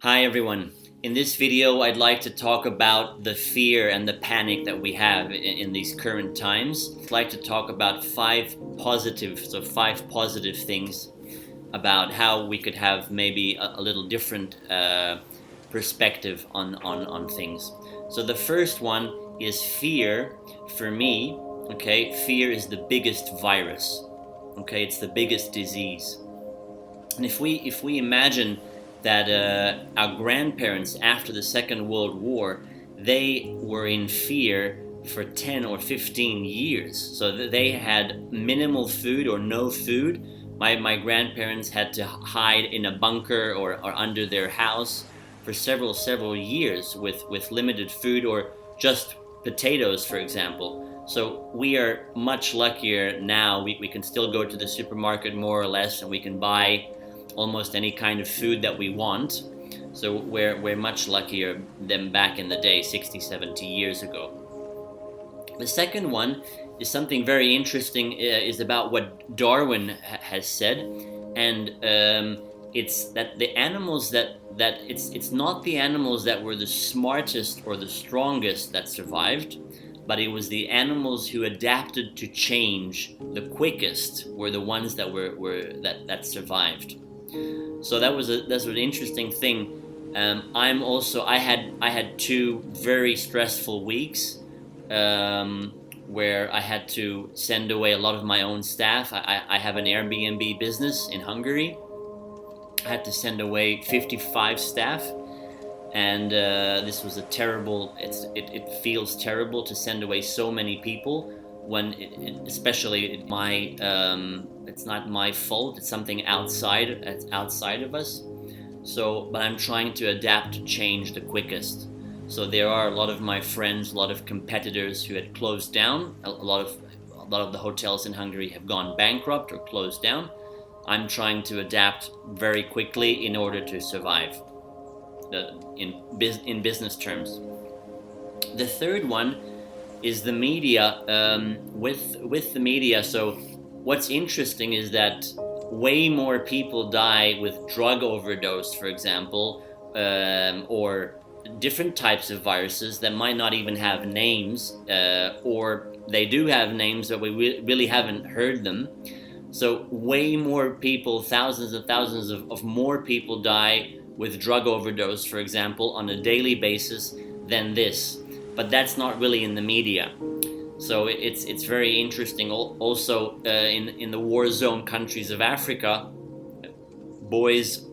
Hi everyone. In this video, I'd like to talk about the fear and the panic that we have in these current times. I'd like to talk about five positive things about how we could have maybe a little different perspective on things. So the first one is fear. For me, okay, fear is the biggest virus. Okay, it's the biggest disease. And if we imagine that our grandparents after the Second World War, they were in fear for 10 or 15 years. So that they had minimal food or no food. My grandparents had to hide in a bunker or under their house for several years with limited food or just potatoes, for example. So we are much luckier now. We can still go to the supermarket more or less, and we can buy almost any kind of food that we want. So we're much luckier than back in the day, 60, 70 years ago. The second one is something very interesting, is about what Darwin has said, and it's that the animals that it's not the animals that were the smartest or the strongest that survived, but it was the animals who adapted to change the quickest were the ones that that survived. So that's an interesting thing. I had two very stressful weeks where I had to send away a lot of my own staff. I have an Airbnb business in Hungary. I had to send away 55 staff, and this was a terrible. It feels terrible to send away so many people when especially my it's not my fault. It's something outside of us. So, but I'm trying to adapt to change the quickest. So there are a lot of my friends, a lot of competitors who had closed down. A lot of the hotels in Hungary have gone bankrupt or closed down. I'm trying to adapt very quickly in order to survive. In business terms. The third one is the media. With the media, so what's interesting is that way more people die with drug overdose, for example, or different types of viruses that might not even have names, or they do have names but we really haven't heard them. So way more people, thousands and thousands of more people die with drug overdose, for example, on a daily basis than this. But that's not really in the media. So it's very interesting. Also, in the war zone countries of Africa,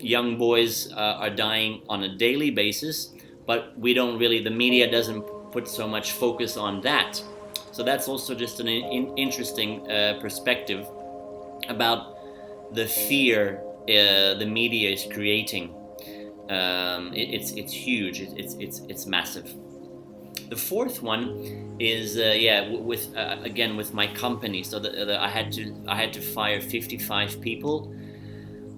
young boys are dying on a daily basis, but the media doesn't put so much focus on that. So that's also just an interesting perspective about the fear the media is creating. It's huge. It's massive. The fourth one is with again with my company. So I had to fire 55 people.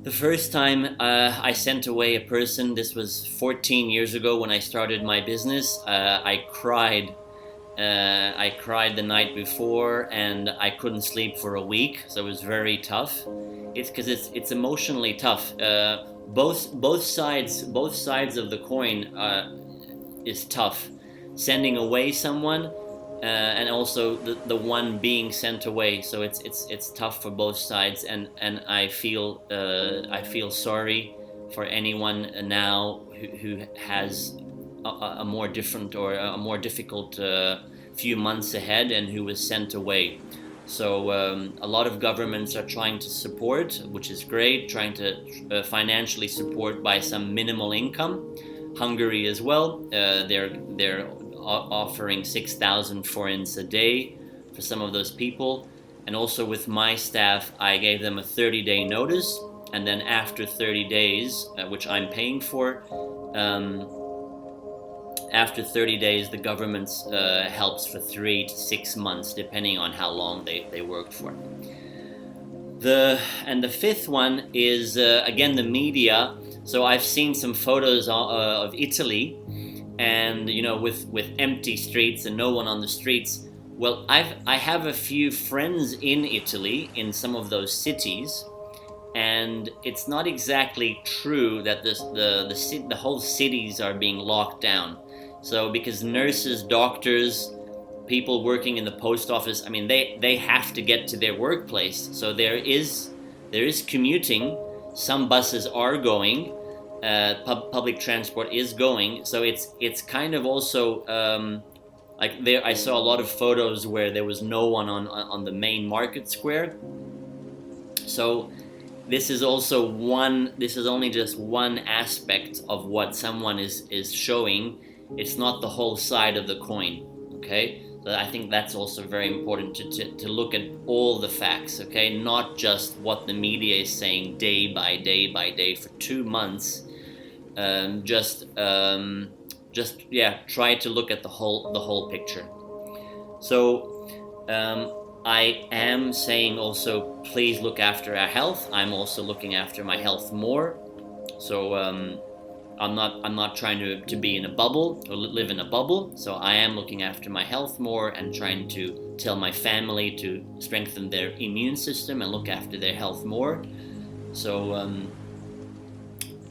The first time I sent away a person, this was 14 years ago when I started my business. I cried. I cried the night before, and I couldn't sleep for a week. So it was very tough. It's because it's emotionally tough. Both sides of the coin is tough. Sending away someone, and also the one being sent away. So it's tough for both sides, and I feel sorry for anyone now who has a more different or a more difficult few months ahead and who was sent away. So a lot of governments are trying to support, which is great, trying to financially support by some minimal income. Hungary as well, they're offering 6,000 forints a day for some of those people. And also with my staff, I gave them a 30-day notice, and then after 30 days, which I'm paying for, after 30 days, the government helps for 3 to 6 months, depending on how long they worked for. The fifth one is again the media. So I've seen some photos of Italy, and with empty streets and no one on the streets. Well, I have a few friends in Italy in some of those cities, and it's not exactly true that the whole cities are being locked down. So because nurses, doctors, people working in the post office, I mean, they have to get to their workplace. So there is commuting. Some buses are going. Public transport is going. So it's kind of also like there. I saw a lot of photos where there was no one on the main market square. So this is also one. This is only just one aspect of what someone is showing. It's not the whole side of the coin. Okay. So I think that's also very important to look at all the facts, okay? Not just what the media is saying day by day by day for 2 months. Yeah, try to look at the whole picture. So I am saying also, please look after our health. I'm also looking after my health more. So I'm not trying to be in a bubble or live in a bubble. So I am looking after my health more and trying to tell my family to strengthen their immune system and look after their health more. So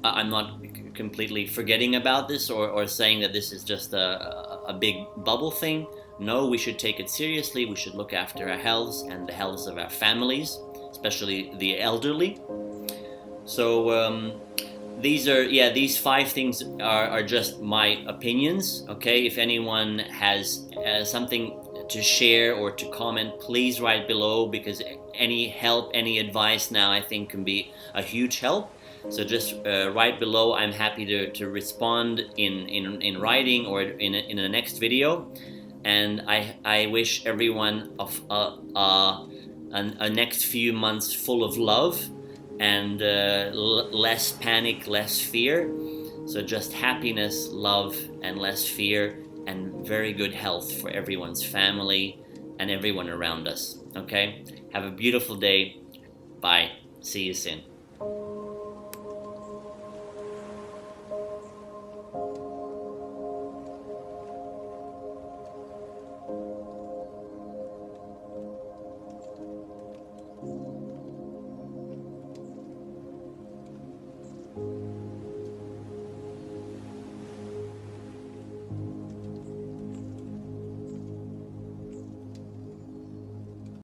I'm not completely forgetting about this or saying that this is just a big bubble thing. No, we should take it seriously. We should look after our health and the health of our families, especially the elderly. So these 5 things are just my opinions. Okay, if anyone has something to share or to comment, please write below, because any help, any advice now I think can be a huge help. So just write below. I'm happy to respond in writing or in the next video. And I wish everyone a next few months full of love and less panic, less fear. So just happiness, love, and less fear, and very good health for everyone's family and everyone around us. Okay? Have a beautiful day. Bye. See you soon.